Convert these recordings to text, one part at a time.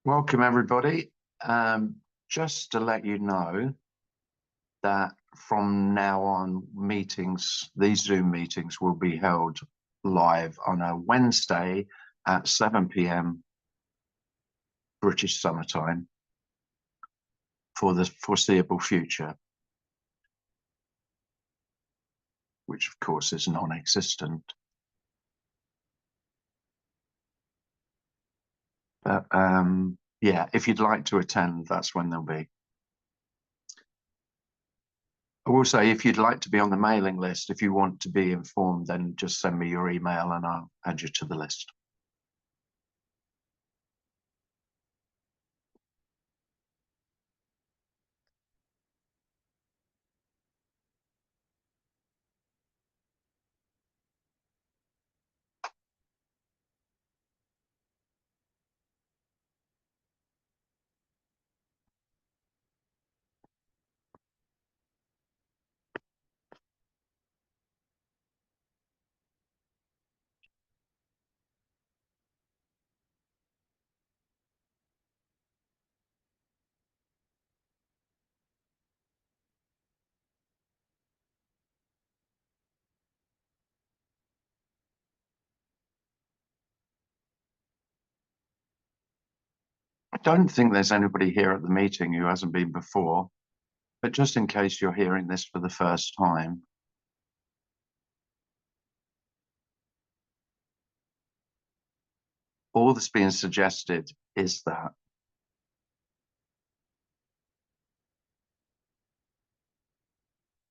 Welcome, everybody. Just to let you know that from now on, these Zoom meetings will be held live on a Wednesday at 7 p.m. British Summer Time for the foreseeable future, which of course is non-existent. But yeah, if you'd like to attend, that's when they'll be. I will say, if you'd like to be on the mailing list, if you want to be informed, then just send me your email and I'll add you to the list. I don't think there's anybody here at the meeting who hasn't been before, but just in case you're hearing this for the first time, all that's being suggested is that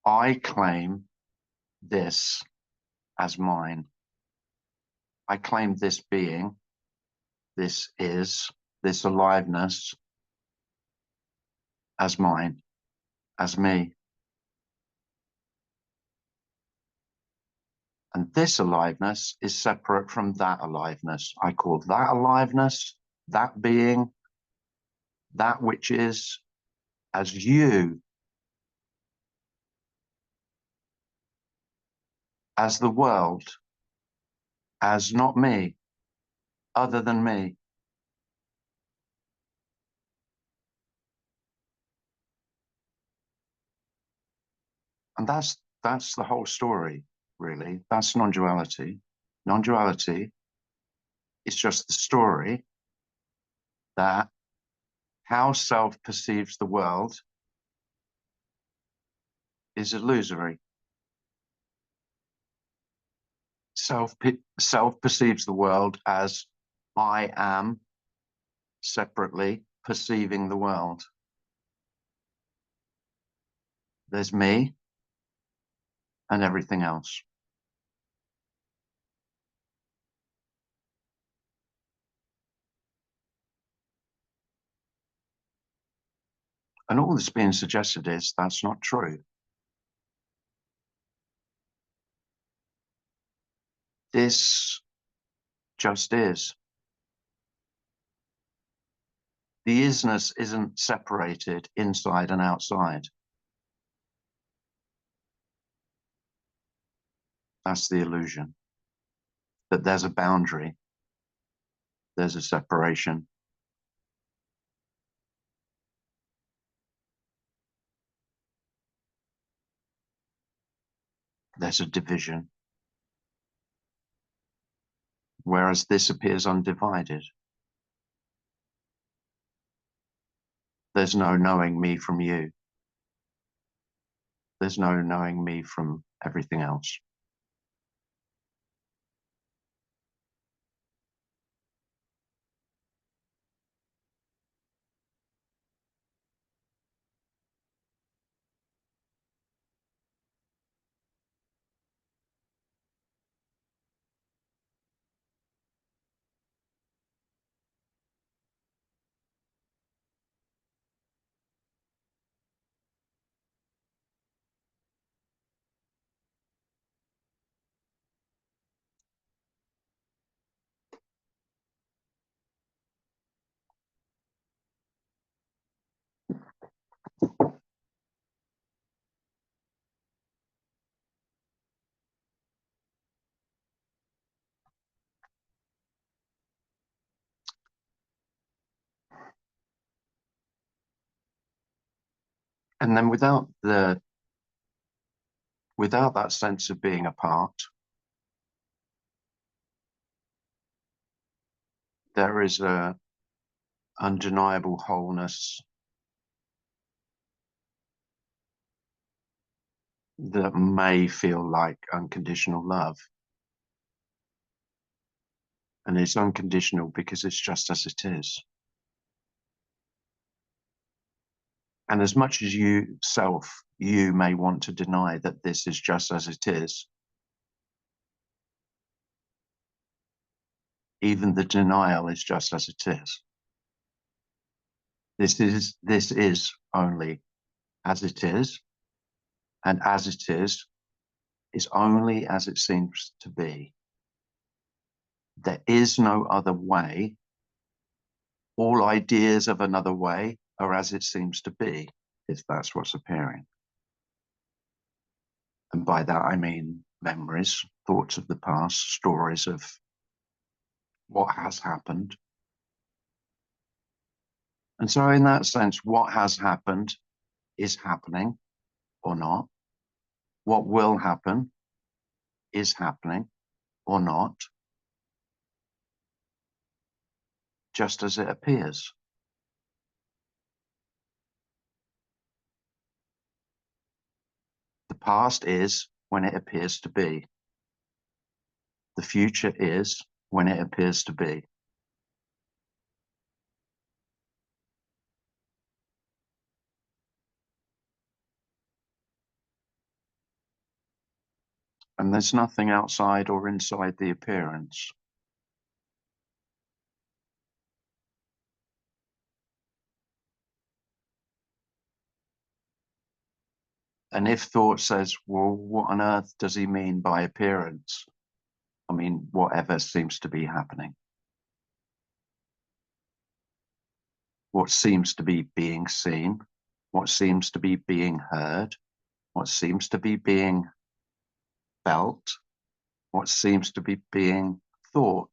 I claim this as mine. I claim this being, this aliveness as mine, as me. And this aliveness is separate from that aliveness. I call that aliveness, that being, that which is, as you, as the world, as not me, other than me. And that's the whole story, really. That's non-duality. Non-duality is just the story that how self perceives the world is illusory. Self perceives the world as I am separately perceiving the world. There's me and everything else. And all that's being suggested is that's not true. This just is. The isness isn't separated inside and outside. That's the illusion. That there's a boundary, there's a separation. There's a division. Whereas this appears undivided. There's no knowing me from you. There's no knowing me from everything else. And then without that sense of being apart, there is a undeniable wholeness that may feel like unconditional love. And it's unconditional because it's just as it is. And as much as you may want to deny that this is just as it is, even the denial is just as it is. This is only as it is, and as it is only as it seems to be. There is no other way. All ideas of another way are as it seems to be, if that's what's appearing. And by that I mean memories, thoughts of the past, stories of what has happened. And so in that sense, what has happened is happening or not. What will happen is happening or not, just as it appears. The past is when it appears to be. The future is when it appears to be. And there's nothing outside or inside the appearance. And if thought says, well, what on earth does he mean by appearance? I mean, whatever seems to be happening. What seems to be being seen, what seems to be being heard, what seems to be being felt, what seems to be being thought.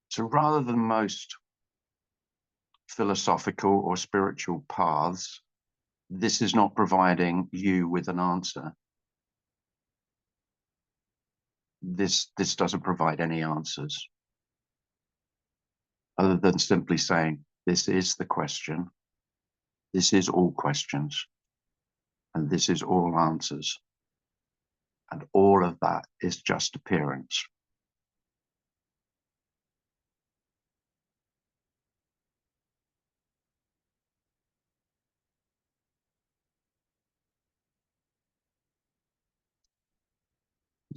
So rather than most philosophical or spiritual paths, this is not providing you with an answer. This doesn't provide any answers other than simply saying, this is the question, this is all questions, and this is all answers. And all of that is just appearance.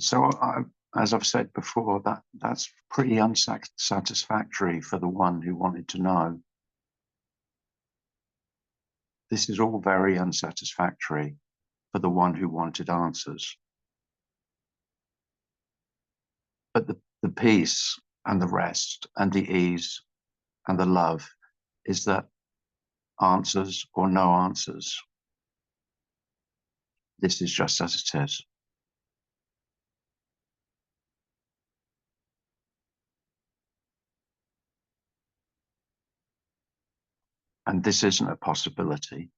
So as I've said before, that's pretty unsatisfactory for the one who wanted to know. This is all very unsatisfactory for the one who wanted answers. But the peace and the rest and the ease and the love is that answers or no answers. This is just as it is. And this isn't a possibility.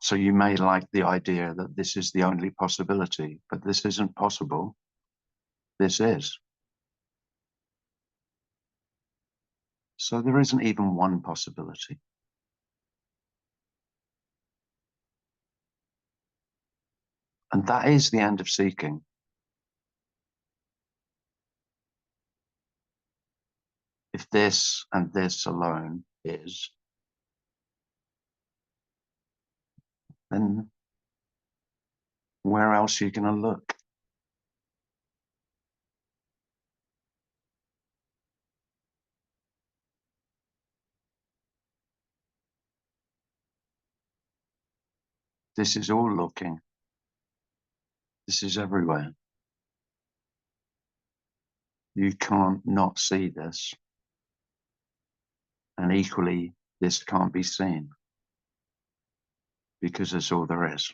So you may like the idea that this is the only possibility, but this isn't possible. This is. So there isn't even one possibility. And that is the end of seeking. If this and this alone is, then where else are you going to look? This is all looking. This is everywhere. You can't not see this. And equally, this can't be seen because it's all there is.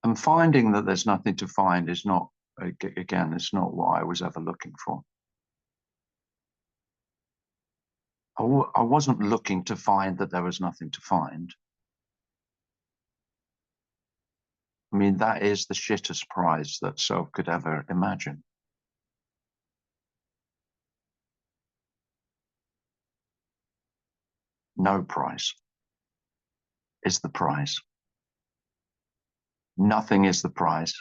And finding that there's nothing to find is not, again, it's not what I was ever looking for. I wasn't looking to find that there was nothing to find. I mean, that is the shittest prize that self could ever imagine. No prize is the prize. Nothing is the prize.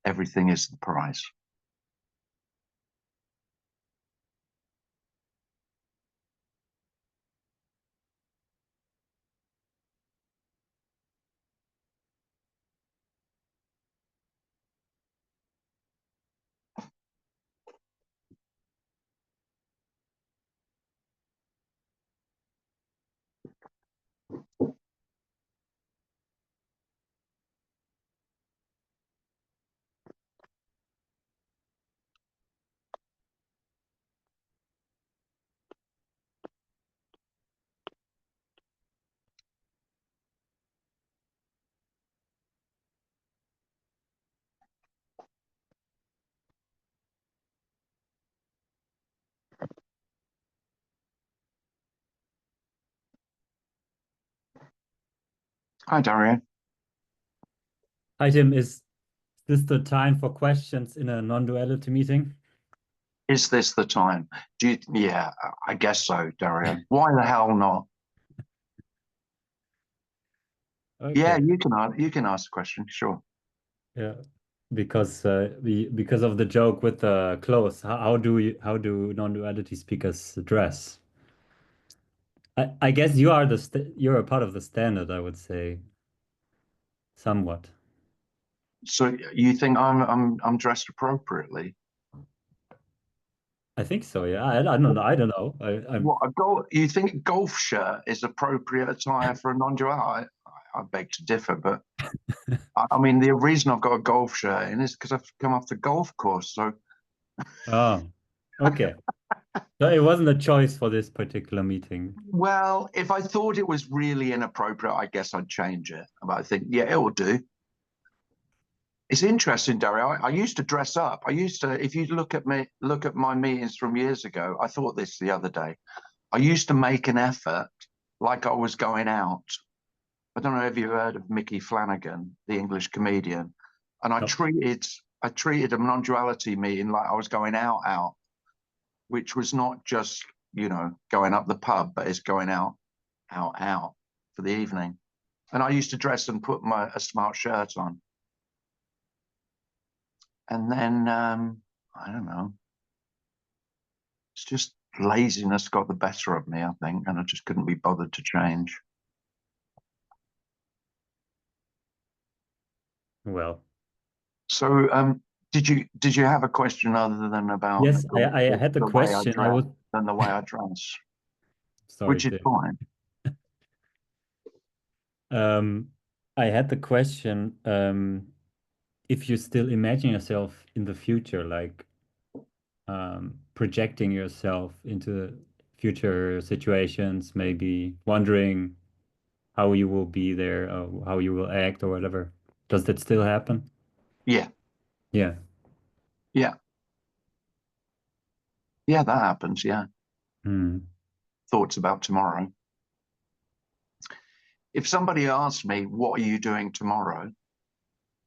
Everything is the prize. Hi, Dario. Hi, Tim. Is this the time for questions in a non-duality meeting? Is this the time? Yeah, I guess so, Dario. Why the hell not? Yeah, Okay. you can ask a question, sure. Yeah. Because of the joke with the clothes, how do non-duality speakers dress? I guess you're a part of the standard, I would say, somewhat. So you think I'm dressed appropriately? I think so, yeah. I don't know. I don't know. What a golf? You think a golf shirt is appropriate attire for a non-dual? I beg to differ, but I mean the reason I've got a golf shirt in is because I've come off the golf course. So, Oh, okay. So it wasn't a choice for this particular meeting. well, if I thought it was really inappropriate, I guess I'd change it. But I think, yeah, it will do. It's interesting, Dario. I used to dress up. I used to, if you look at my meetings from years ago, I thought this the other day. I used to make an effort like I was going out. I don't know if you've heard of Mickey Flanagan, the English comedian. And No. I treated a non-duality meeting like I was going out, which was not just, going up the pub, but it's going out for the evening. And I used to dress and put a smart shirt on. And then I don't know. It's just laziness got the better of me, I think, and I just couldn't be bothered to change. Well, So, did you have a question other than about yes, I had the the way I question. I dress was than the way I dress, sorry, which is Tim. fine. Um, I had the question, if you still imagine yourself in the future, like projecting yourself into future situations, maybe wondering how you will be there, or how you will act, or whatever. Does that still happen? Yeah, Yeah. yeah, yeah. That happens. Yeah, Hmm. thoughts about tomorrow. If somebody asked me, "What are you doing tomorrow?"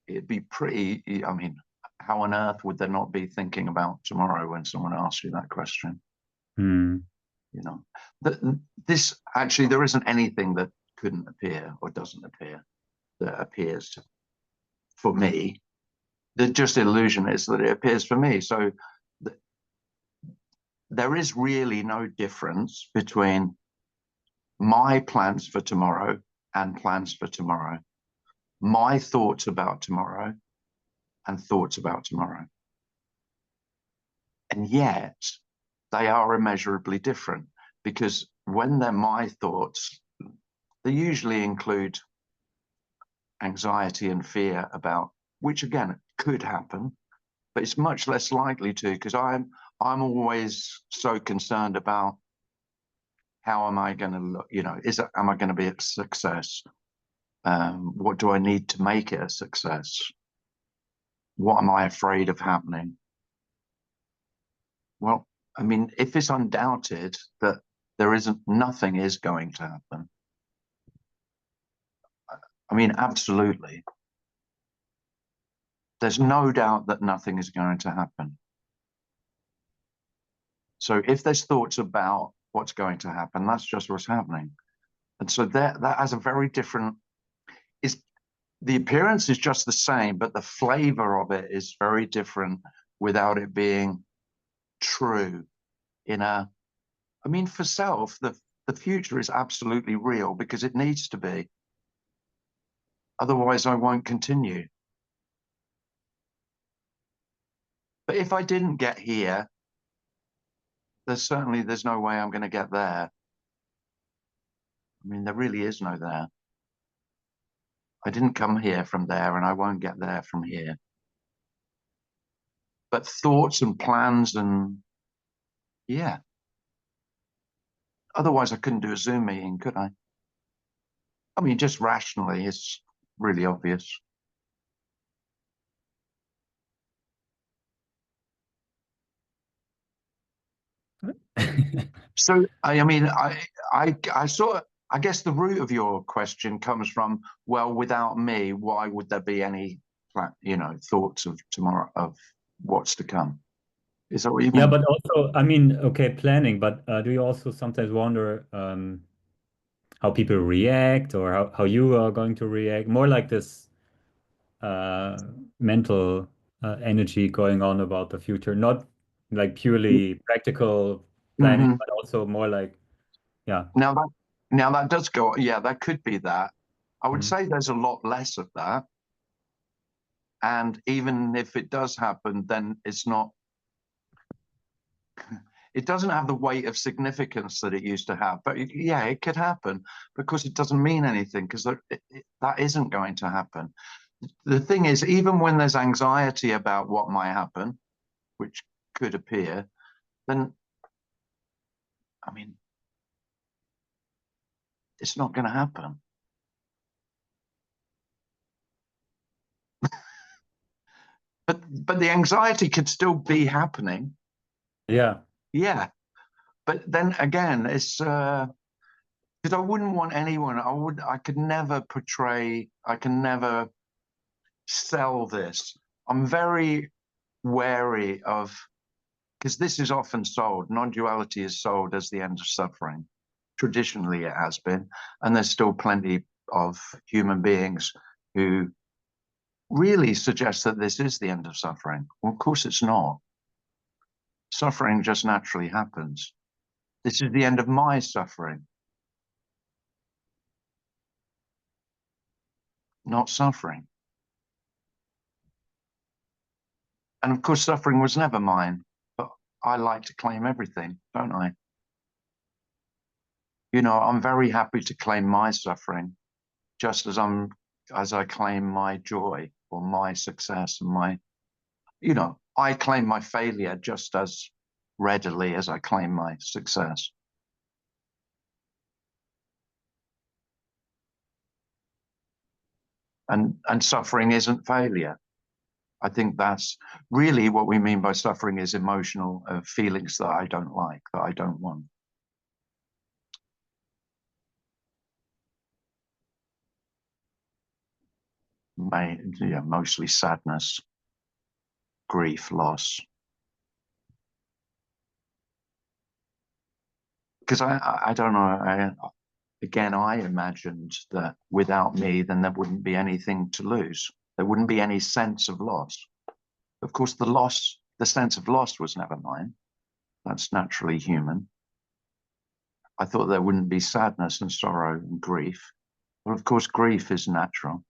It'd be pretty. I mean, how on earth would there not be thinking about tomorrow when someone asks you that question? Hmm. You know, this actually there isn't anything that couldn't appear or doesn't appear that appears for me. The just illusion is that it appears for me. So th there is really no difference between my plans for tomorrow and plans for tomorrow, my thoughts about tomorrow and thoughts about tomorrow. And yet they are immeasurably different because when they're my thoughts, they usually include anxiety and fear about, which again could happen, but it's much less likely to, because I'm always so concerned about how am I going to look, am I going to be a success? What do I need to make it a success? What am I afraid of happening? Well, I mean, if it's undoubted that nothing is going to happen, I mean, absolutely. There's no doubt that nothing is going to happen. So if there's thoughts about what's going to happen, that's just what's happening. And so that has a very different, is the appearance is just the same, but the flavor of it is very different without it being true I mean, for self, the future is absolutely real because it needs to be. Otherwise, I won't continue. But if I didn't get here, there's no way I'm going to get there. I mean, there really is no there. I didn't come here from there, and I won't get there from here. But thoughts and plans and yeah. Otherwise, I couldn't do a Zoom meeting, could I? I mean, just rationally, it's really obvious. So, I mean, I sort of, I guess the root of your question comes from, well, without me, why would there be any, thoughts of tomorrow, of what's to come? Is that what you Yeah, mean? but also, I mean, okay, planning, but do you also sometimes wonder how people react or how you are going to react? More like this mental energy going on about the future, not like purely practical planning, Mm-hmm. but also more like, yeah. Now that now that does go, yeah, that could be that. I would Mhm. say there's a lot less of that. And even if it does happen, then it doesn't have the weight of significance that it used to have. But yeah, it could happen because it doesn't mean anything because that isn't going to happen. The thing is, even when there's anxiety about what might happen, which could appear, then, I mean, it's not going to happen. But the anxiety could still be happening. Yeah. Yeah. But then again, it's because I wouldn't want anyone, I could never portray, I can never sell this. I'm very wary of, because this is often sold, non-duality is sold as the end of suffering. Traditionally, it has been. And there's still plenty of human beings who really suggest that this is the end of suffering. Well, of course, it's not. Suffering just naturally happens. This is the end of my suffering, not suffering. And of course, suffering was never mine, but I like to claim everything, don't I? I'm very happy to claim my suffering, just as I claim my joy or my success and I claim my failure just as readily as I claim my success. And suffering isn't failure. I think that's really what we mean by suffering is emotional feelings that I don't like, that I don't want. Mostly sadness, grief, loss. Because I don't know. Again, I imagined that without me, then there wouldn't be anything to lose. There wouldn't be any sense of loss. Of course, the sense of loss was never mine. That's naturally human. I thought there wouldn't be sadness and sorrow and grief. Well, of course, grief is natural.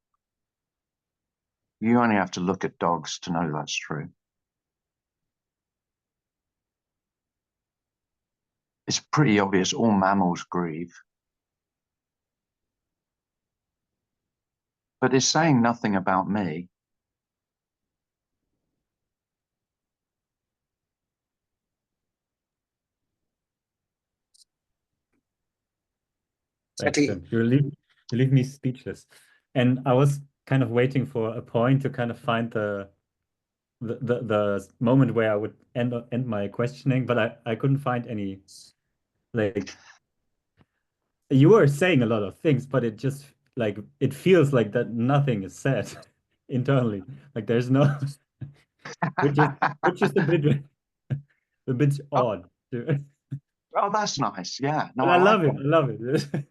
You only have to look at dogs to know that's true. It's pretty obvious all mammals grieve, but it's saying nothing about me. Excellent. You leave me speechless. And I was kind of waiting for a point to kind of find the moment where I would end my questioning, but I couldn't find any. Like, you were saying a lot of things, but it just like it feels like that nothing is said internally. Like there's no, which is a bit Oh, odd. oh, that's nice. Yeah. No, But I I like love it. that. I love it. I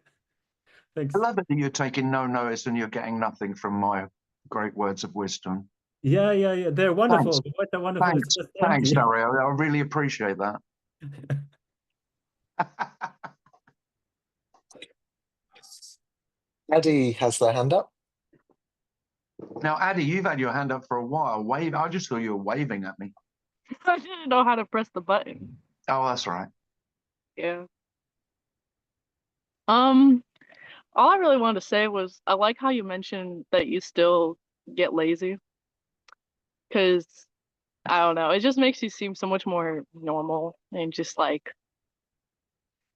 Thanks. love it that you're taking no notice and you're getting nothing from my great words of wisdom. Yeah, yeah, yeah. They're Thanks. wonderful. They're wonderful. It's Thanks. just Thanks, empty. Dario. I really appreciate that. Eddie has their hand up. Now, Addy, you've had your hand up for a while. Wave. I just thought you were waving at me. I didn't know how to press the button. Oh, that's right. Yeah. All I really wanted to say was I like how you mentioned that you still get lazy. Because I don't know, it just makes you seem so much more normal and just like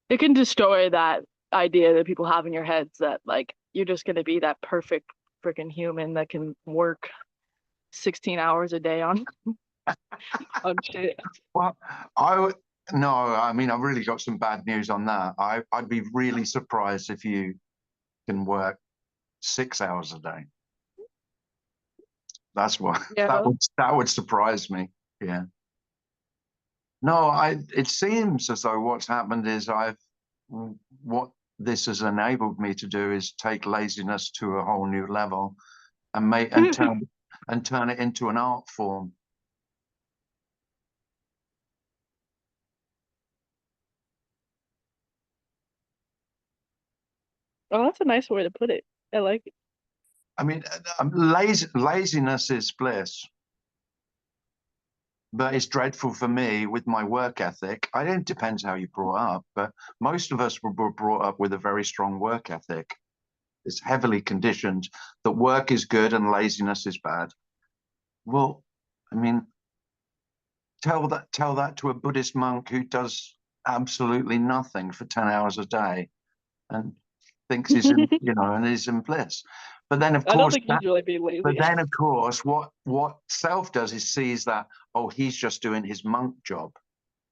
it can destroy that idea that people have in your heads that like you're just gonna be that perfect freaking human that can work 16 hours a day on shit. Well, no, I mean, I've really got some bad news on that. I'd be really surprised if you can work 6 hours a day. That's what Yeah. that would surprise me. Yeah. No, it seems as though what's happened is what this has enabled me to do is take laziness to a whole new level and turn it into an art form. Oh, that's a nice way to put it. I like it. I mean, laziness is bliss, but it's dreadful for me with my work ethic. I don't, depends how you brought up, but most of us were brought up with a very strong work ethic. It's heavily conditioned that work is good and laziness is bad. Well, I mean, tell that to a Buddhist monk who does absolutely nothing for 10 hours a day and thinks he's in, and is in bliss. But then of I don't course think he's really being lazy. But then, of course, what self does is sees that, oh, he's just doing his monk job.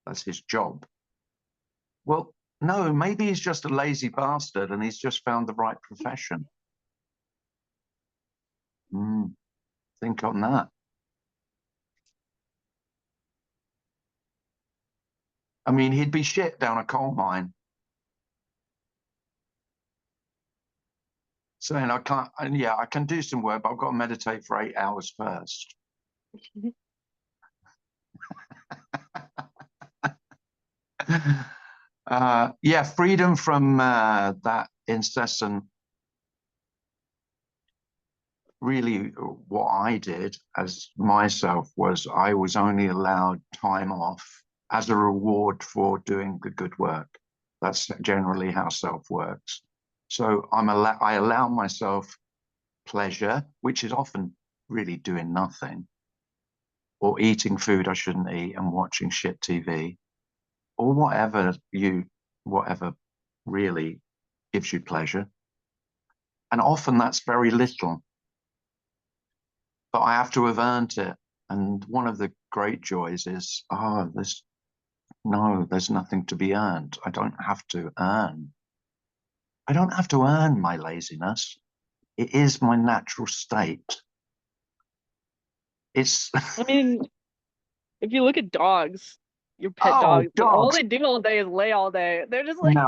That's his job. Well, no, maybe he's just a lazy bastard and he's just found the right profession. Think on that. I mean, he'd be shit down a coal mine. Saying I can't, and yeah, I can do some work, but I've got to meditate for 8 hours first. Yeah, freedom from that incessant. Really, what I did as myself was I was only allowed time off as a reward for doing the good work. That's generally how self works. So I allow myself pleasure, which is often really doing nothing, or eating food I shouldn't eat and watching shit TV, or whatever really gives you pleasure. And often that's very little, but I have to have earned it. And one of the great joys is, there's nothing to be earned. I don't have to earn. I don't have to earn my laziness. It is my natural state. It's. I mean, if you look at dogs, your pet dogs, all they do all day is lay all day. They're just like.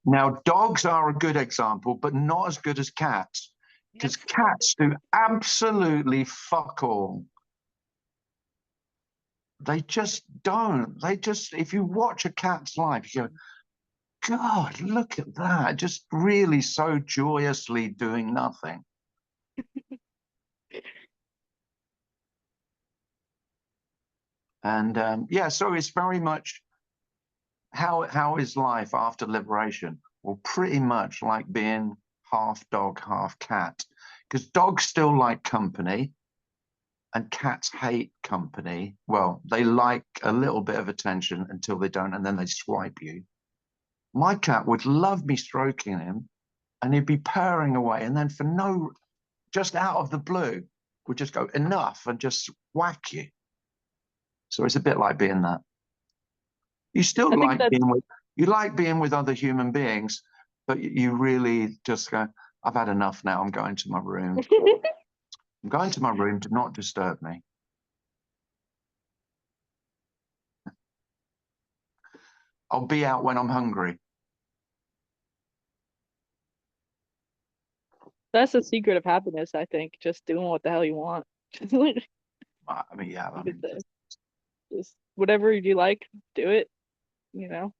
Now, dogs are a good example, but not as good as cats. Because cats do absolutely fuck all. They just don't. If you watch a cat's life, you go, God, look at that. Just really so joyously doing nothing. And yeah, so it's very much how is life after liberation? Well, pretty much like being half dog, half cat. Because dogs still like company and cats hate company. Well, they like a little bit of attention until they don't, and then they swipe you. My cat would love me stroking him, and he'd be purring away, and then just out of the blue, would just go enough and just whack you. So it's a bit like being that. You still like being with other human beings, but you really just go, I've had enough now. I'm going to my room. I'm going to my room. Do not disturb me. I'll be out when I'm hungry. That's the secret of happiness, I think. Just doing what the hell you want. I mean, yeah. I mean, just whatever you like, do it. You know.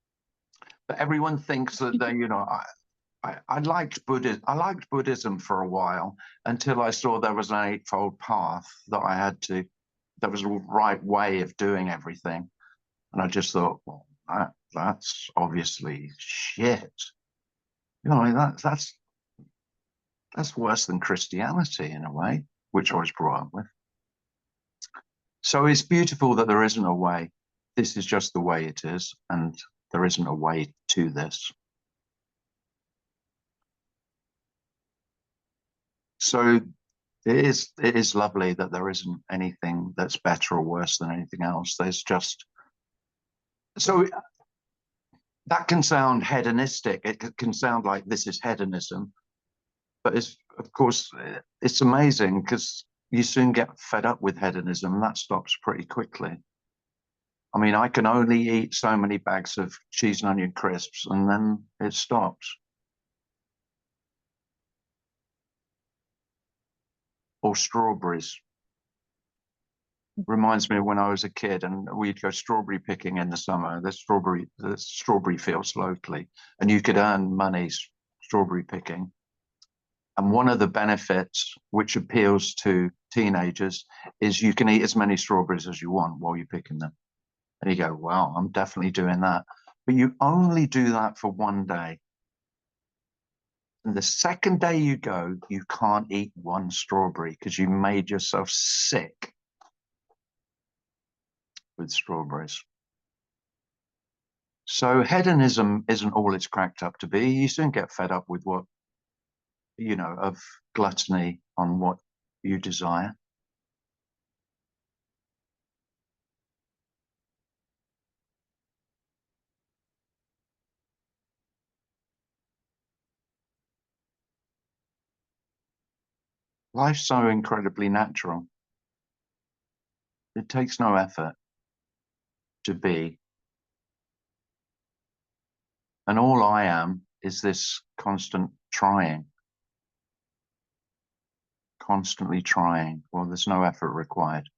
But everyone thinks that they, you know, I liked Buddhism. I liked Buddhism for a while until I saw there was an eightfold path that I had to. There was a right way of doing everything, and I just thought, well, that's obviously shit. You know, that's worse than Christianity in a way, which I was brought up with. So it's beautiful that there isn't a way. This is just the way it is, and there isn't a way to this. So it is lovely that there isn't anything that's better or worse than anything else. There's just, so that can sound hedonistic. It can sound like this is hedonism, but it's, of course, it's amazing because you soon get fed up with hedonism, and that stops pretty quickly. I mean, I can only eat so many bags of cheese and onion crisps, and then it stops. Or strawberries. Reminds me of when I was a kid and we'd go strawberry picking in the summer. The strawberry fields locally, and you could earn money strawberry picking. And one of the benefits which appeals to teenagers is you can eat as many strawberries as you want while you're picking them. And you go, wow, I'm definitely doing that. But you only do that for one day. And the second day you go, you can't eat one strawberry because you made yourself sick with strawberries. So hedonism isn't all it's cracked up to be. You soon get fed up with what, you know, of gluttony on what you desire. Life's so incredibly natural. It takes no effort to be. And all I am is this constant trying. Constantly trying. Well, there's no effort required.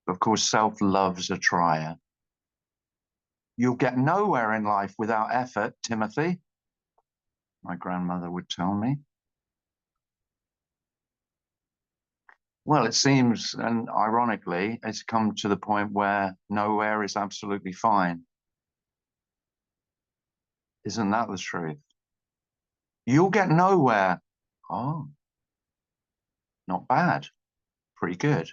Of course, self-love's a trier. You'll get nowhere in life without effort, Timothy, my grandmother would tell me. Well, it seems, and ironically, it's come to the point where nowhere is absolutely fine. Isn't that the truth? You'll get nowhere. Oh, not bad. Pretty good.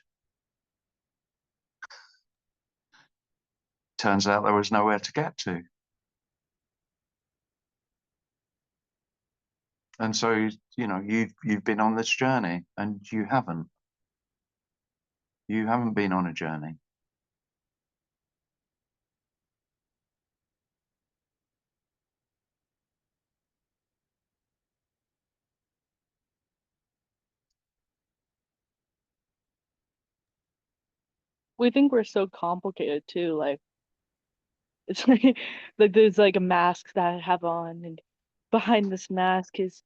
Turns out there was nowhere to get to. And so, you know, you've been on this journey and you haven't. You haven't been on a journey. We think we're so complicated too, like it's like there's like a mask that I have on, and behind this mask is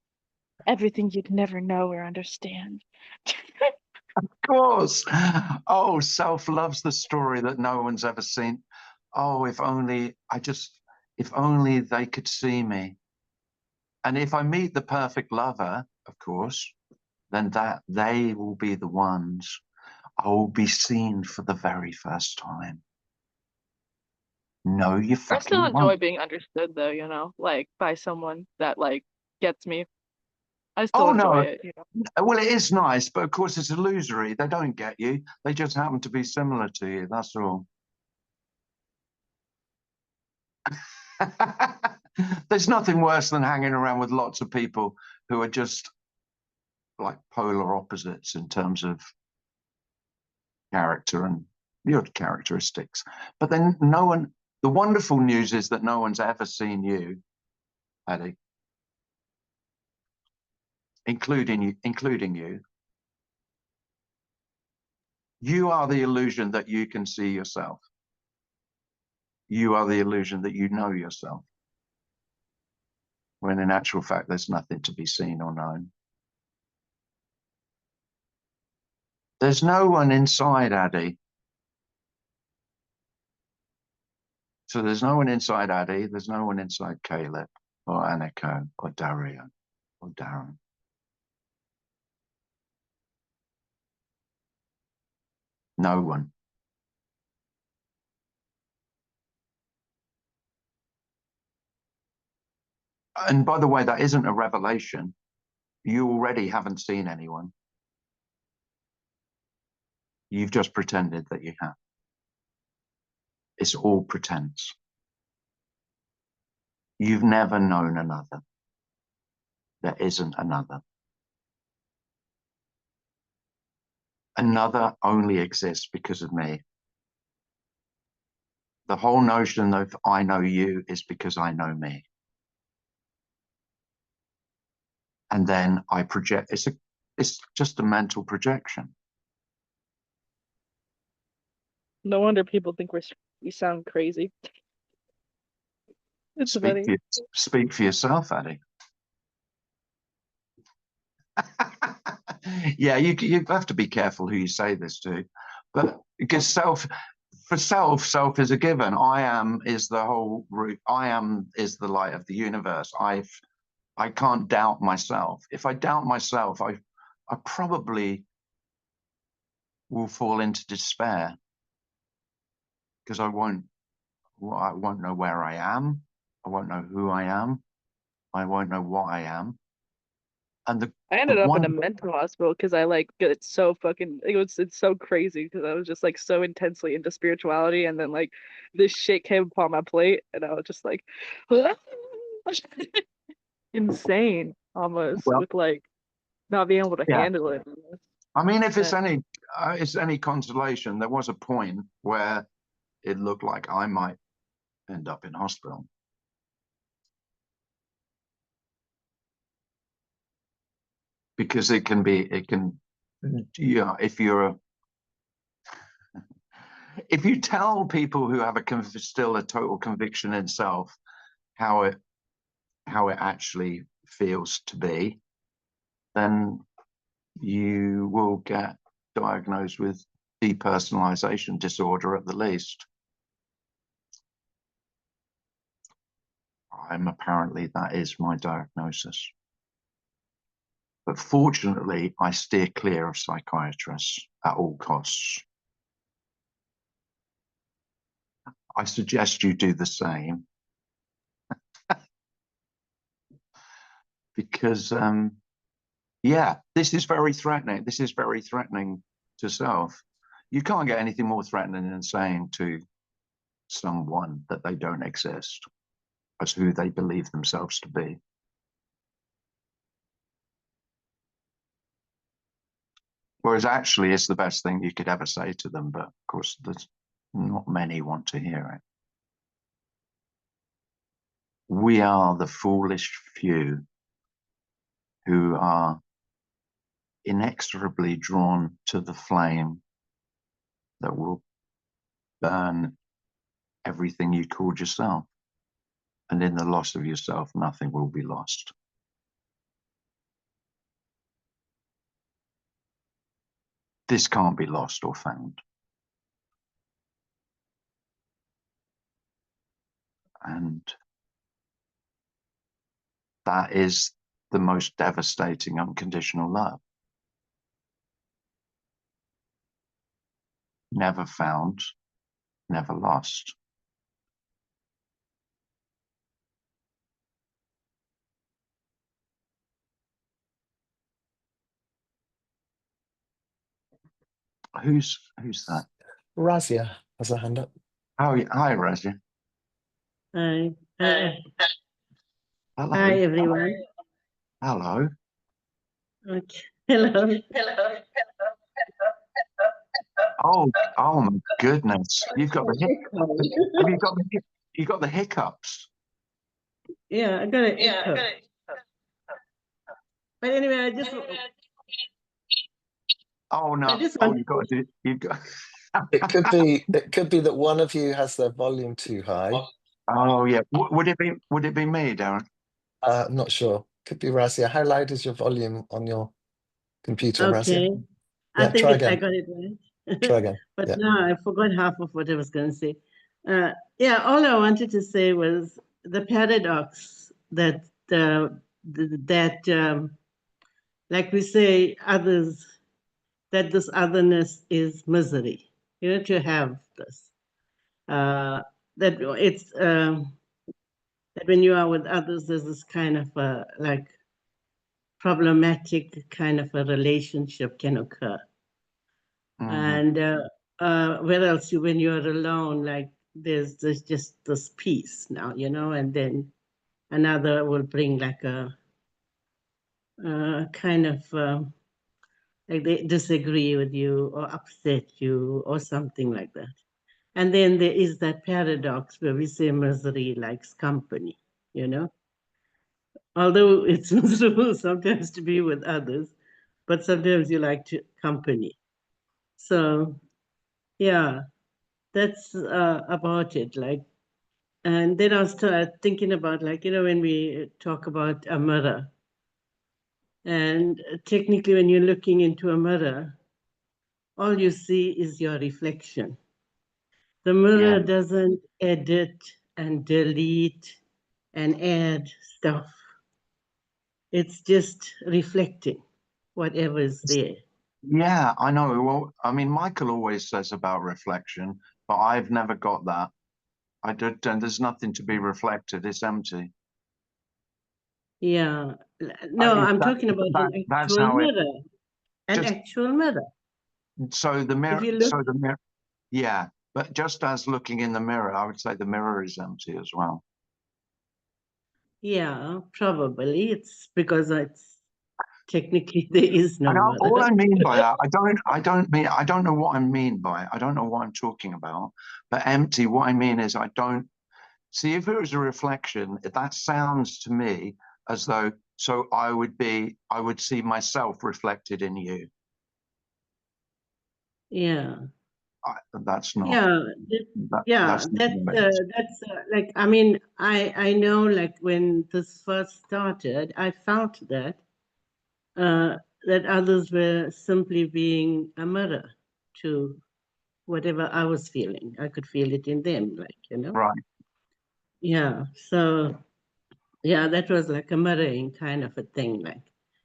everything you'd never know or understand. Of course. Oh, self-love's the story that no one's ever seen. Oh, if only they could see me. And if I meet the perfect lover, of course, then that they will be the ones I will be seen for the very first time. No, you I still fucking enjoy won't. being understood though, you know, like by someone that like gets me. I still Oh enjoy no. it, you know. Well, it is nice, but of course it's illusory. They don't get you. They just happen to be similar to you. That's all. There's nothing worse than hanging around with lots of people who are just like polar opposites in terms of character and your characteristics. But then no one, the wonderful news is that no one's ever seen you, Eddie, including you. You are the illusion that you can see yourself. You are the illusion that you know yourself. When in actual fact, there's nothing to be seen or known. There's no one inside, Addy. So there's no one inside Addy. There's no one inside Caleb or Aniko or Dario or Darren. No one. And by the way, that isn't a revelation. You already haven't seen anyone. You've just pretended that you have. It's all pretense. You've never known another. There isn't another. Another only exists because of me. The whole notion of I know you is because I know me. And then I project. It's just a mental projection. No wonder people think we sound crazy. It's funny. Speak for yourself, Addy. Yeah, you have to be careful who you say this to, but because self is a given. I am is the whole root. I am is the light of the universe. I can't doubt myself. If I doubt myself, I probably will fall into despair because I won't know where I am. I won't know who I am. I won't know what I am. And I ended up in a mental hospital because I it's so fucking it's so crazy because I was just like so intensely into spirituality, and then like this shit came upon my plate and I was just like insane almost with like not being able to handle it. I mean, if it's any consolation, there was a point where it looked like I might end up in hospital. Because it can, yeah, if you tell people who have still a total conviction in self how it actually feels to be, then you will get diagnosed with depersonalization disorder at the least. Apparently that is my diagnosis. But fortunately, I steer clear of psychiatrists at all costs. I suggest you do the same. Because, yeah, this is very threatening. This is very threatening to self. You can't get anything more threatening than saying to someone that they don't exist as who they believe themselves to be. Whereas actually it's the best thing you could ever say to them, but of course there's not many want to hear it. We are the foolish few who are inexorably drawn to the flame that will burn everything you called yourself. And in the loss of yourself, nothing will be lost. This can't be lost or found. And that is the most devastating unconditional love. Never found, never lost. Who's that? Razia has a hand up. Oh, hi, Razia. Hi. Hello. Hi, everyone. Hello. Okay. Hello. Oh my goodness! You've got the have you got the hiccups? Yeah, I got it. But anyway, I just Oh no! I just Oh, want you've got to do. You've got. It could be that one of you has their volume too high. Oh yeah. Would it be me, Darren? I'm not sure. Could be Razia. How loud is your volume on your computer, Razia? okay. Yeah, I think try I again. got it right. Try again. But Yeah. now I forgot half of what I was going to say. Yeah, all I wanted to say was the paradox that like we say, others, that this otherness is misery. You know, to have this. That it's that when you are with others, there's this kind of like problematic kind of a relationship can occur. And where else when you're alone, like there's just this peace now, you know, and then another will bring like a kind of like they disagree with you or upset you or something like that. And then there is that paradox where we say misery likes company, you know. Although it's miserable sometimes to be with others, but sometimes you like to company. So yeah, that's about it. Like, and then I was thinking about, like, you know, when we talk about a mirror, and technically when you're looking into a mirror, all you see is your reflection. The mirror doesn't edit and delete and add stuff. It's just reflecting whatever is there. Yeah, I know. Well, I mean, Michael always says about reflection, but I've never got that. I don't. And there's nothing to be reflected. It's empty. Yeah. No, I'm talking about an That's actual how it. mirror. An Just actual mirror. so the mirror. If you look, So the mirror. Yeah, but just as looking in the mirror, I would say the mirror is empty as well. yeah, probably it's because it's technically there is no And all I mirror. mean by that, I don't know what I mean by it. I don't know what I'm talking about. But empty, what I mean is I don't see if it was a reflection, that sounds to me as though I would see myself reflected in you. Yeah. That's not. Yeah. Yeah. That's not That's like, I mean, I know, like when this first started, I felt that that others were simply being a mirror to whatever I was feeling. I could feel it in them, like, you know. right. Yeah. So yeah, that was like a mirroring kind of a thing, like.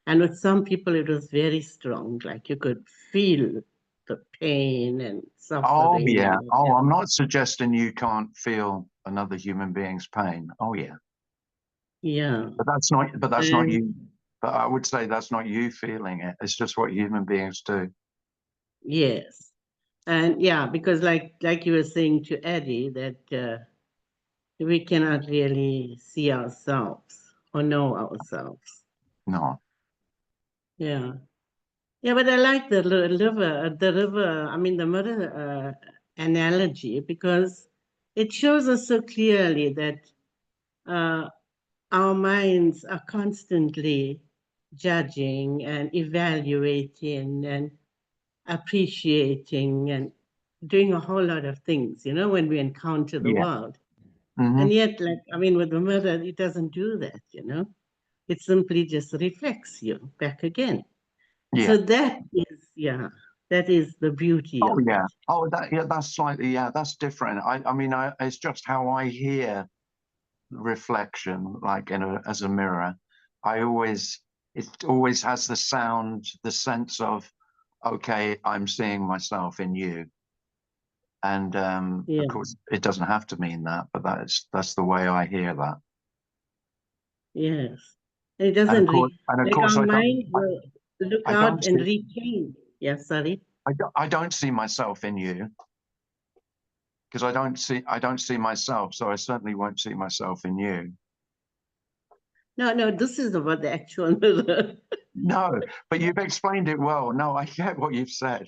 And with some people, it was very strong, like you could feel the pain and Oh suffering. yeah. And Oh, I'm not suggesting you can't feel another human being's pain. Oh yeah. yeah. But that's not And you. But I would say that's not you feeling it. It's just what human beings do. yes. And yeah, because like you were saying to Eddie, that we cannot really see ourselves or know ourselves. No. Yeah. Yeah, but I like the river, I mean, the mirror analogy, because it shows us so clearly that our minds are constantly judging and evaluating and appreciating and doing a whole lot of things, you know, when we encounter the Yeah. world. Mm-hmm. And yet, like, I mean, with the mirror, it doesn't do that, you know. It simply just reflects you back again. Yeah. So that is the beauty Oh of yeah. it. Oh, that's slightly, that's different. I mean, it's just how I hear reflection, like as a mirror. It always has the sound, the sense of, okay, I'm seeing myself in you. And of course, it doesn't have to mean that, but that's the way I hear that. Yes. It And doesn't of like course, our mind will look I out don't and see, retain. Yeah, sorry. I don't see myself in you. because I don't see myself, so I certainly won't see myself in you. No, this is about the actual mirror. No, but you've explained it well. No, I get what you've said,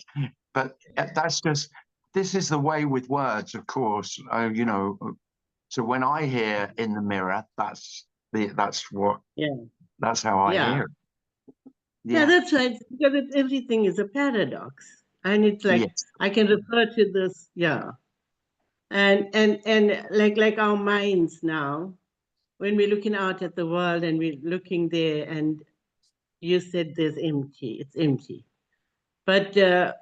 but that's just, this is the way with words, of course. You know, so when I hear in the mirror, that's what, Yeah. that's how I Yeah. hear it. Yeah, that's right. Because everything is a paradox, and it's like Yes. I can refer to this, yeah, and like our minds now, when we're looking out at the world and we're looking there, and you said there's empty, it's empty, but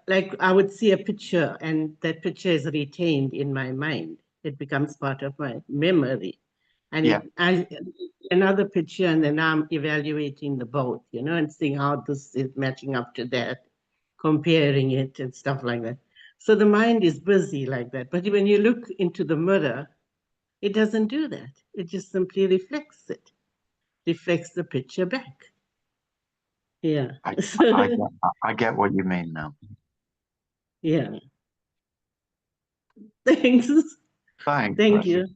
like I would see a picture, and that picture is retained in my mind. It becomes part of my memory, and Yeah. another picture, and then I'm evaluating the both, you know, and seeing how this is matching up to that, comparing it and stuff like that. So the mind is busy like that. But when you look into the mirror, it doesn't do that. It just simply reflects it, reflects the picture back. Yeah. I get what you mean now. Yeah. Thanks. Thanks. Thank you.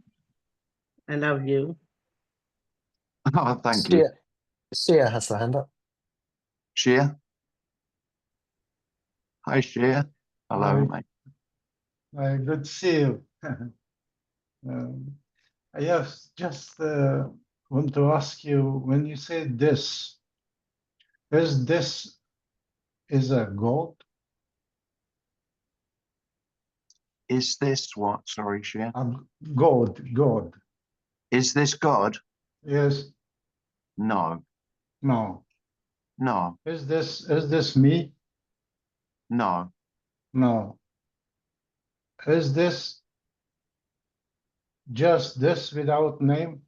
I love you. Oh, thank you. Shia has her hand up. Shia? Hi, Shia. Hello, Hi. mate. Good to see you. I have just want to ask you, when you say this, is a God? Is this what? Sorry, Shia. God. Is this God? Yes, No, no. no, Is this me? no. No. Is this just this without name?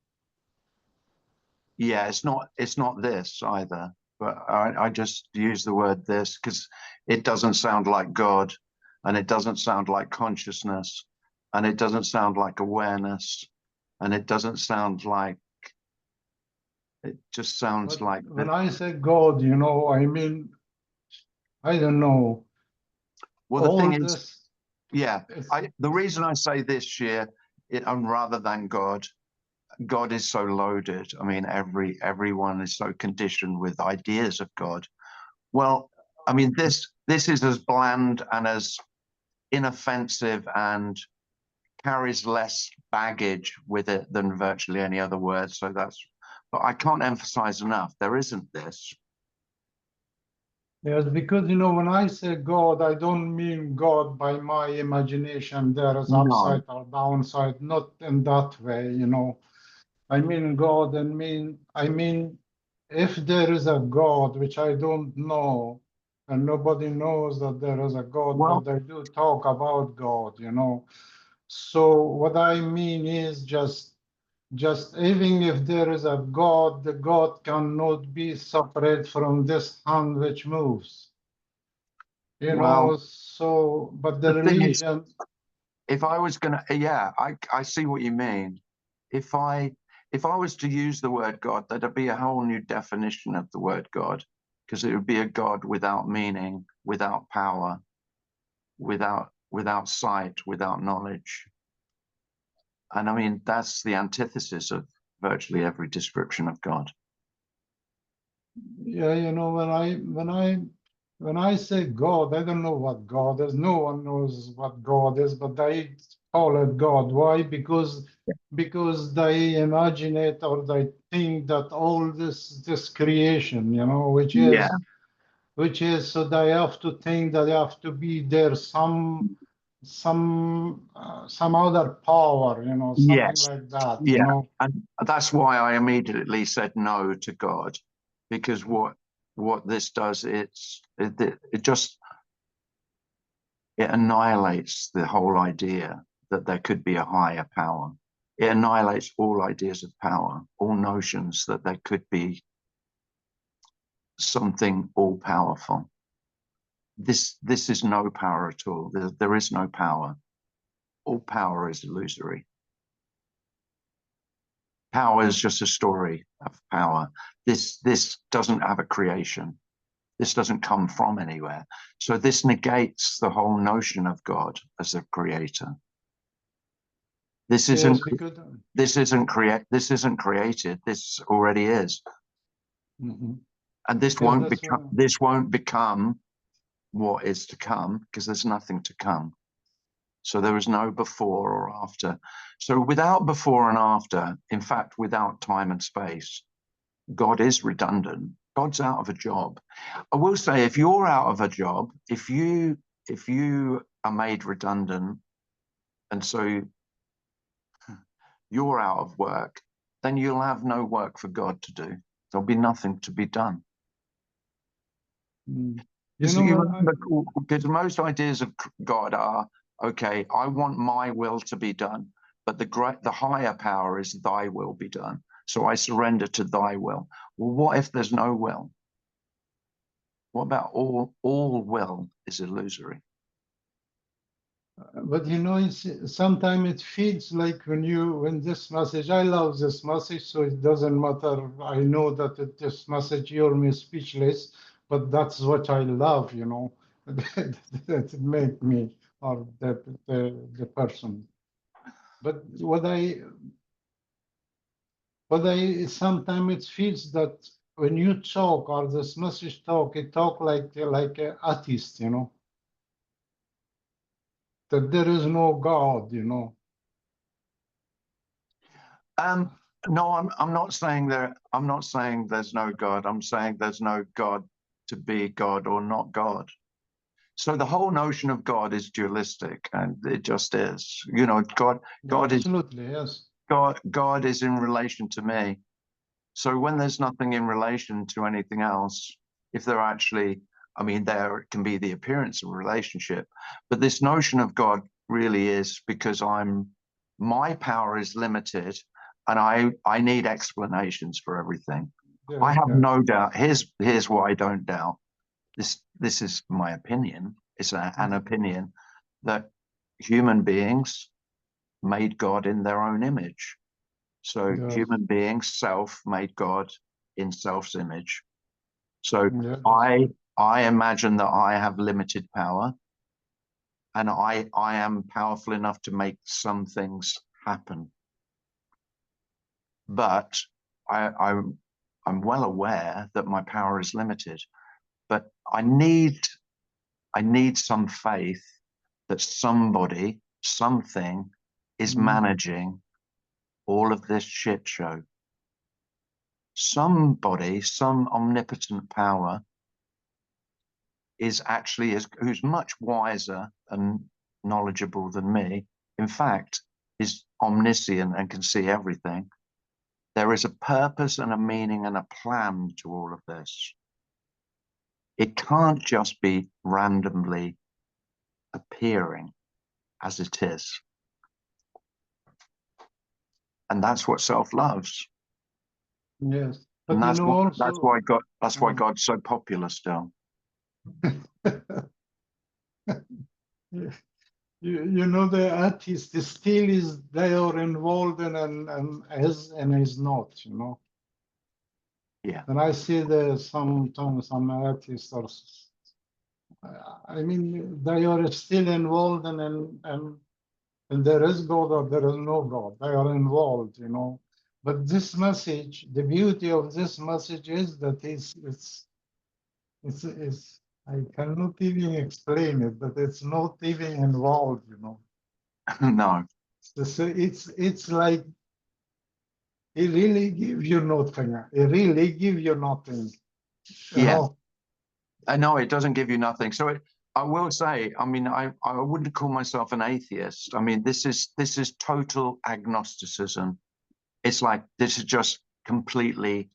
Yeah, it's not this either. But I just use the word this because it doesn't sound like God, and it doesn't sound like consciousness, and it doesn't sound like awareness, and it doesn't sound like, it just sounds But like when I say God, you know, I mean, I don't know. well, the All thing is, this, yeah, it's- the reason I say this year, rather than God, God is so loaded. I mean, everyone is so conditioned with ideas of God. Well, I mean, this is as bland and as inoffensive and carries less baggage with it than virtually any other word. So but I can't emphasize enough. There isn't this. Yes, because you know, when I say God, I don't mean God by my imagination. There is No. upside or downside, not in that way, you know. I mean God, and I mean, if there is a God, which I don't know, and nobody knows that there is a God, Well, but they do talk about God, you know. So what I mean is just even if there is a God, the God cannot be separate from this hand which moves. You know, so, but the the thing is, religion, if I was gonna, yeah, I see what you mean. If I was to use the word God, there'd be a whole new definition of the word God, because it would be a God without meaning, without power, without sight, without knowledge. And I mean, that's the antithesis of virtually every description of God. yeah, you know, when I say God, I don't know what God is. No one knows what God is, but they call it God. Why? Because they imagine it, or they think that all this creation, you know, which Yeah. is so they have to think that they have to be there some other power, you know, something Yes. like that, you Yeah. know. And that's why I immediately said no to God, because what this does, it just, it annihilates the whole idea that there could be a higher power. It annihilates all ideas of power, all notions that there could be something all powerful. This is no power at all. There is no power. All power is illusory. Power is just a story of power. This doesn't have a creation. This doesn't come from anywhere. So this negates the whole notion of God as a creator. This Yes, isn't we could. this isn't created. This already is. Mhm. And this Yes, won't that's become why. this won't become what is to come, because there's nothing to come. So there is no before or after. So without before and after, in fact, without time and space, God is redundant. God's out of a job. I will say, if you're out of a job, if you are made redundant, and so you're out of work, then you'll have no work for God to do. There'll be nothing to be done. Mm. Because You know, because most ideas of God are, okay, I want my will to be done, but the higher power is thy will be done. So I surrender to thy will. Well, what if there's no will? What about all will is illusory? but you know, sometimes it feels like when this message, I love this message, so it doesn't matter. I know that this message, you're me speechless, but that's what I love, you know, that make me, or the person. But what I sometimes it feels that when you talk or this message talk, it talk like an atheist, you know, that there is no God, you know. No, I'm not saying there's no God. I'm saying there's no God to be God or not God. So the whole notion of God is dualistic, and it just is. You know, God Absolutely, yes. God is in relation to me. So when there's nothing in relation to anything else, if there actually, I mean, there can be the appearance of a relationship, but this notion of God really is because my power is limited, and I need explanations for everything. Yeah, I have yeah. no doubt. Here's what I don't doubt. This is my opinion. It's an opinion that human beings made God in their own image. So Yes. human beings made God in self's image. So Yeah, I imagine that I have limited power, and I am powerful enough to make some things happen. But I'm well aware that my power is limited. But I need some faith that somebody, something is managing all of this shit show. Somebody, some omnipotent power is actually who's much wiser and knowledgeable than me. In fact, is omniscient and can see everything. There is a purpose and a meaning and a plan to all of this. It can't just be randomly appearing as it is. And that's what self loves. yes. But And you that's know why God's so popular still. you know, the artist still is there involved and is not, you know. Yeah. And I see sometimes some artists are, I mean, they are still involved and there is God or there is no God. They are involved, you know. But this message, the beauty of this message is that it's I cannot even explain it, but it's not even involved, you know. No. So it's like it really gives you nothing. It really gives you nothing. You Yeah. know? I know it doesn't give you nothing. So I will say, I mean, I wouldn't call myself an atheist. I mean, this is total agnosticism. It's like this is just completely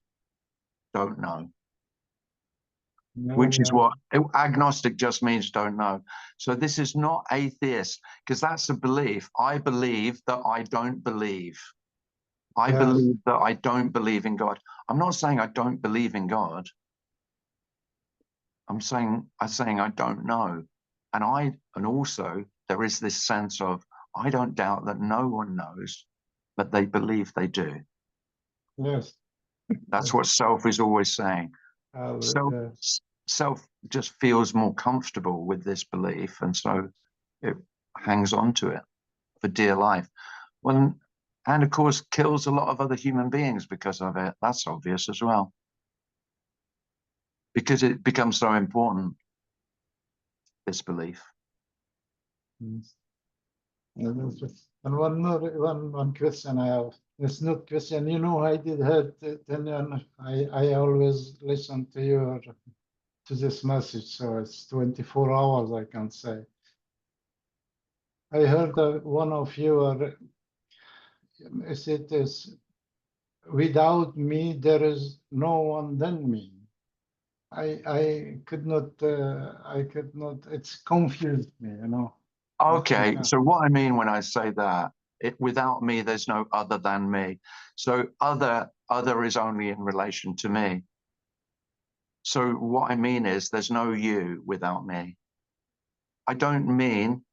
don't know. Yeah, Which is yeah. what agnostic just means don't know. So this is not atheist, because that's a belief. I believe that I don't believe. I Yes. believe that I don't believe in God. I'm not saying I don't believe in God. I'm saying I don't know. And also there is this sense of I don't doubt that no one knows, but they believe they do. Yes. That's what self is always saying. Self Yes. self just feels more comfortable with this belief, and so it hangs on to it for dear life. Well, and of course kills a lot of other human beings because of it. That's obvious as well. Because it becomes so important, this belief. Yes. And one more, one question I have. It's not question. You know, I did heard it, and I always listen to your to this message. So it's 24 hours, I can say. I heard one of your. It is without me there is no one than me. I could not. It's confused me. You know. Okay, so what I mean when I say that, without me, there's no other than me. So other is only in relation to me. So what I mean is there's no you without me. I don't mean,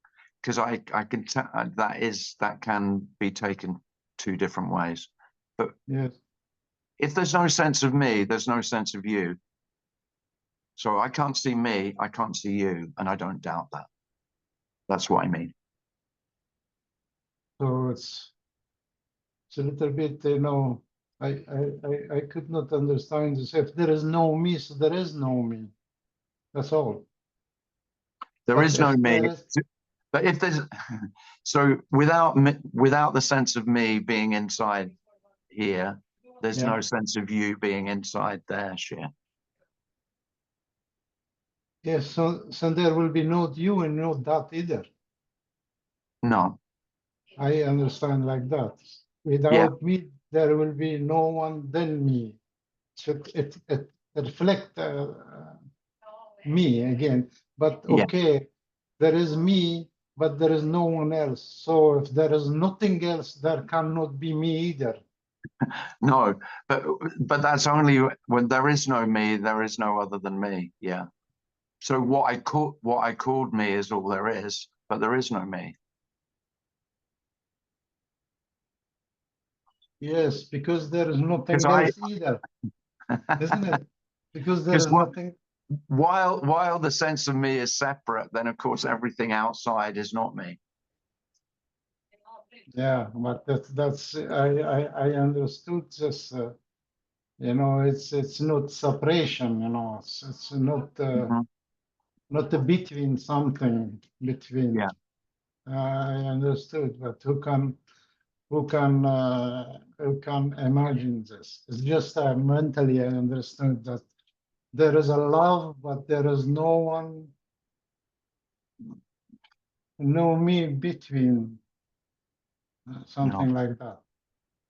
because I can tell that can be taken two different ways. But yes, if there's no sense of me, there's no sense of you. So I can't see me, I can't see you, and I don't doubt that. That's what I mean. so it's a little bit, you know, I could not understand this. If there is no me, so there is no me. That's all. There But is no if me. there is- But if there's so without me, without the sense of me being inside here, there's Yeah. no sense of you being inside there, Shia. Yes, so there will be no you and no that either. No. I understand like that. Without me, there will be no one than me. So it reflect me again. But Yeah. okay, there is me, but there is no one else. So if there is nothing else, there cannot be me either. No, but that's only when there is no me, there is no other than me. Yeah. So what I called me is all there is, but there is no me. Yes, because there is nothing 'Cause I- else either, isn't it? Because there 'Cause is what- nothing. While the sense of me is separate, then of course everything outside is not me. Yeah, but that's I understood this. You know, it's not separation. You know, it's not Mhm. not a between something between. Yeah. I understood, but who can imagine this? It's just mentally I understood that there is a love, but there is no one, no me between, something like that.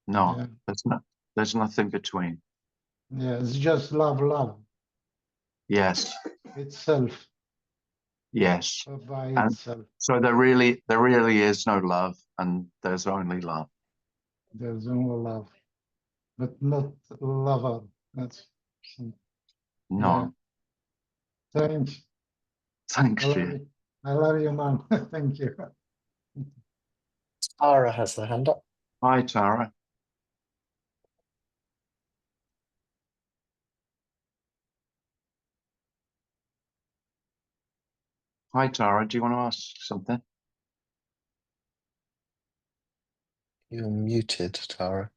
No, Yeah. there's nothing between. Yeah, it's just love Yes. itself Yes. by And itself. so there really is no love, and there's only love. There's only love, but not lover. That's No. thanks. Thanks, I love Shia. you. I love you, man. Thank you. Tara has the hand up. Hi, Tara. Hi, Tara. Do you want to ask something? You're muted, Tara.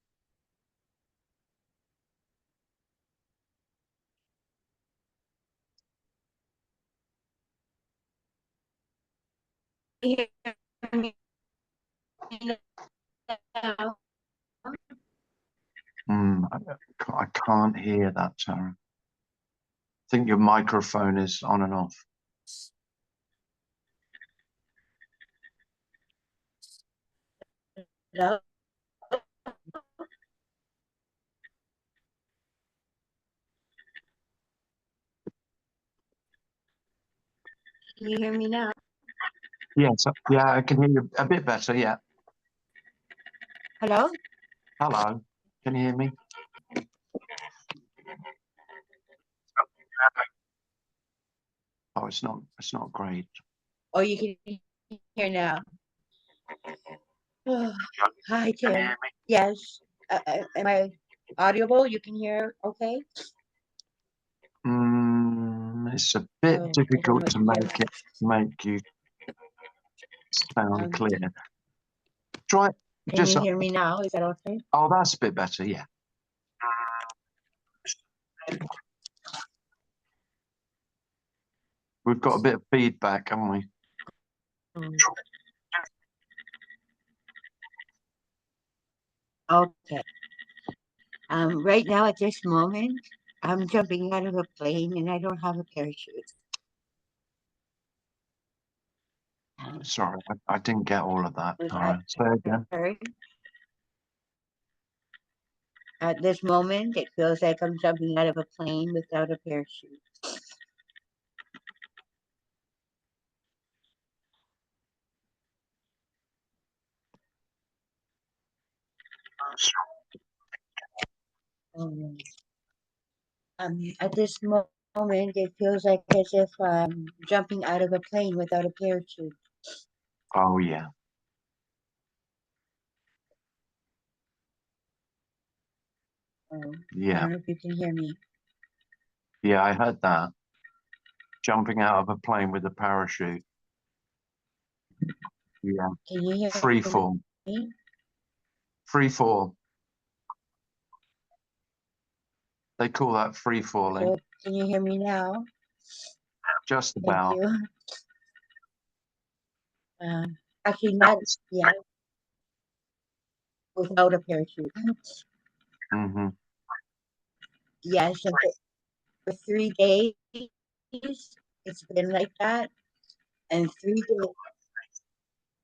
I can't hear that, Tara. I think your microphone is on and off. Hello? Can you hear me now? Yes. Yeah, I can hear you a bit better. Yeah. Hello? Hello. Can you hear me? Oh, it's not great. Oh, you can hear now. Oh, hi, Tim. Yes. Am I audible? You can hear okay? It's a bit Oh, I don't know difficult what to to do. make you sound Um, clear. Try Can you hear me now? Is that okay? Oh, that's a bit better. Yeah. We've got a bit of feedback, haven't we? Okay. Right now at this moment, I'm jumping out of a plane and I don't have a parachute. Sorry, I didn't get all of that. Was Tara. Say again. heard? At this moment, it feels like I'm jumping out of a plane without a parachute. At this moment, it feels like as if I'm jumping out of a plane without a parachute. Oh, yeah. I Yeah. don't know if you can hear me. Yeah, I heard that. Jumping out of a plane with a parachute. Yeah. Can you hear Free fall. me? Free fall. They call that free falling. So, can you hear me now? Just Thank about. you. Actually, not yet. Without a parachute. Mm-hmm. Yes, and for 3 days, it's been like that. And 3 days,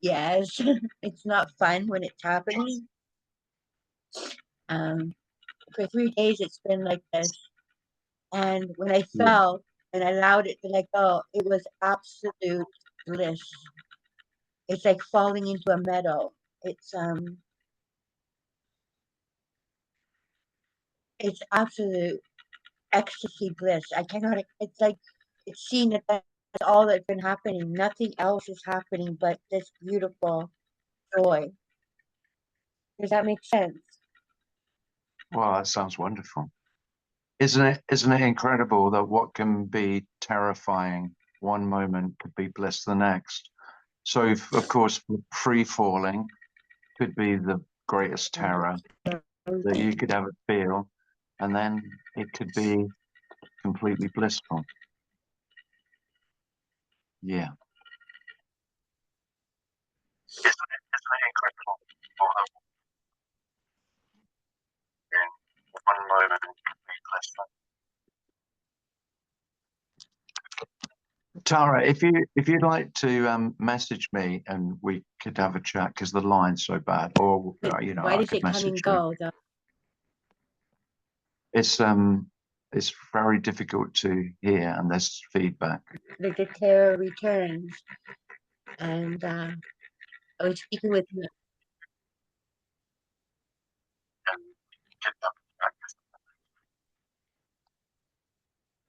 yes, it's not fun when it's happening. For 3 days, it's been like this. And when I Yeah. fell and I allowed it to let go, it was absolute bliss. It's like falling into a meadow. It's absolute ecstasy bliss. I cannot. It's like it's seen that that's all that's been happening. Nothing else is happening but this beautiful joy. Does that make sense? Well, that sounds wonderful. Isn't it incredible that what can be terrifying one moment could be bliss the next? So, of course, free falling could be the greatest terror that you could ever feel, and then it could be completely blissful. Yeah. Isn't it incredible? One moment could be blissful. Tara, if you'd like to message me and we could have a chat because the line's so bad, or you know, Why I does could it come message and you. go? Though? It's very difficult to hear, and there's feedback. The terror returns, and I was speaking with you.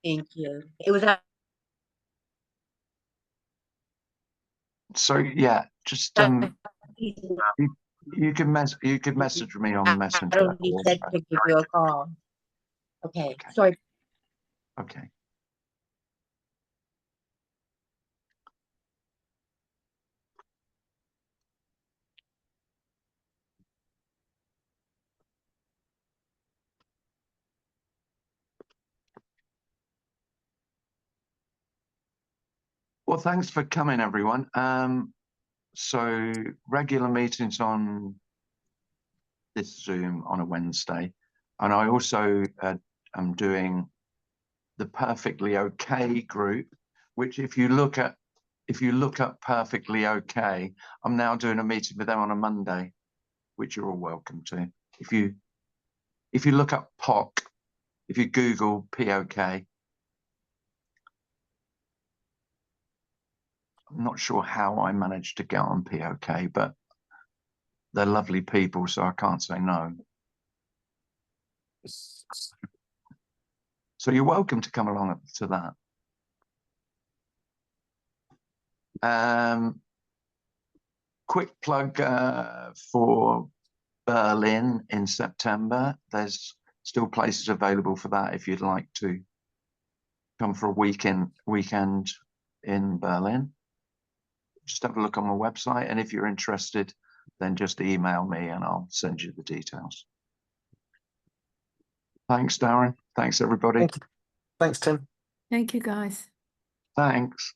Thank you. It was So yeah, just you can message me on Messenger. He said to give you a call. Okay. Sorry. Okay. Well, thanks for coming, everyone. So regular meetings on this Zoom on a Wednesday, and I also am doing the Perfectly Okay group, which if you look up Perfectly Okay, I'm now doing a meeting with them on a Monday, which you're all welcome to. If you look up POC, if you Google POK, I'm not sure how I managed to get on POK, but they're lovely people, so I can't say no. So you're welcome to come along to that. Quick plug for Berlin in September. There's still places available for that if you'd like to come for a weekend in Berlin. Just have a look on my website, and if you're interested, then just email me and I'll send you the details. Thanks, Darren. Thanks, everybody. Thank you. Thanks, Tim. Thank you, guys. Thanks.